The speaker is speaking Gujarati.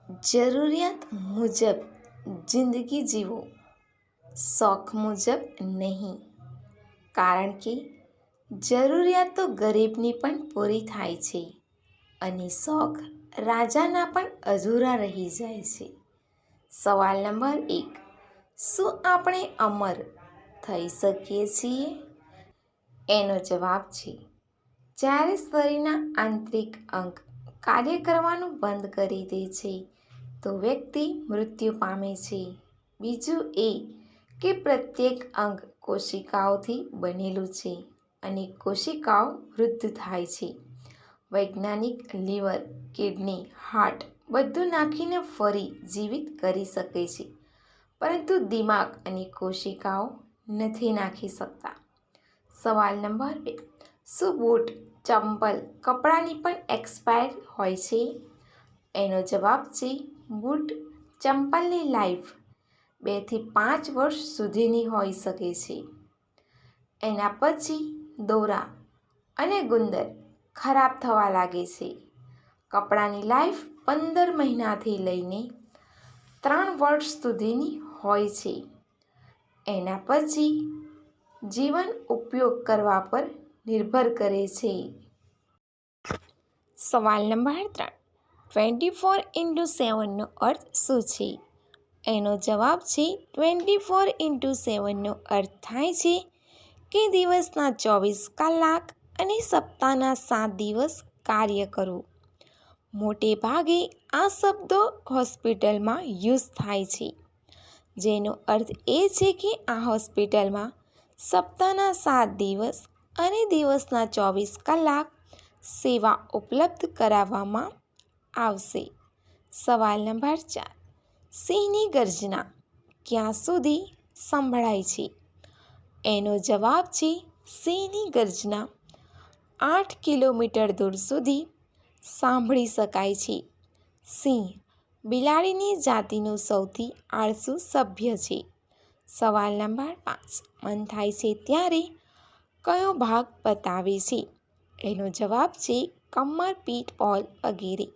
જરૂરિયાત મુજબ જિંદગી જીવો, શોખ મુજબ નહીં. કારણ કે જરૂરિયાત તો ગરીબની પણ પૂરી થાય છે અને શોખ રાજાના પણ અધૂરા રહી જાય છે. સવાલ નંબર 1. શું આપણે અમર થઈ શકીએ છીએ? એનો જવાબ છે જ્યારે શરીરના આંતરિક અંગ કાર્ય કરવાનું બંધ કરી દે છે તો વ્યક્તિ મૃત્યુ પામે છે. બીજું એ કે પ્રત્યેક અંગ કોશિકાઓથી બનેલું છે અને કોશિકાઓ વૃદ્ધ થાય છે. વૈજ્ઞાનિક લીવર, કિડની, હાર્ટ બધું નાખીને ફરી જીવિત કરી શકે છે, પરંતુ દિમાગ અને કોશિકાઓ નથી નાખી શકતા. સવાલ નંબર 2. શું બૂટ, ચંપલ, કપડાની પણ એક્સપાયર હોય છે? એનો જવાબ છે બૂટ, ચંપલની લાઈફ 2 થી 5 વર્ષ સુધીની હોઈ શકે છે. એના પછી દોરા અને ગુંદર ખરાબ થવા લાગે છે. કપડાની લાઈફ 15 મહિનાથી લઈને 3 વર્ષ સુધીની હોય છે. એના પછી જીવન ઉપયોગ કરવા પર નિર્ભર કરે છે. સવાલ નંબર 3. 24x7 નો અર્થ શું છે? એનો જવાબ છે 24x7 નો અર્થ થાય છે કે દિવસના 24 કલાક અને સપ્તાહના 7 દિવસ કાર્ય કરવું. મોટે ભાગે આ શબ્દો હોસ્પિટલમાં યુઝ થાય છે, જેનો અર્થ એ છે કે આ હોસ્પિટલમાં સપ્તાહના 7 દિવસ અને દિવસના 24 કલાક સેવા ઉપલબ્ધ કરાવવામાં આવશે. સવાલ નંબર 4. સિંહની ગર્જના ક્યાં સુધી સંભળાય છે? એનો જવાબ છે સિંહની ગર્જના 8 કિલોમીટર દૂર સુધી સાંભળી શકાય છે. સિંહ બિલાડીની જાતિનું સૌથી આળસુ સભ્ય છે. સવાલ નંબર 5. મન થાય છે ત્યારે કયો ભાગ બતાવે છે? એનો જવાબ છે કમર, પીઠ, પોલ વગેરે.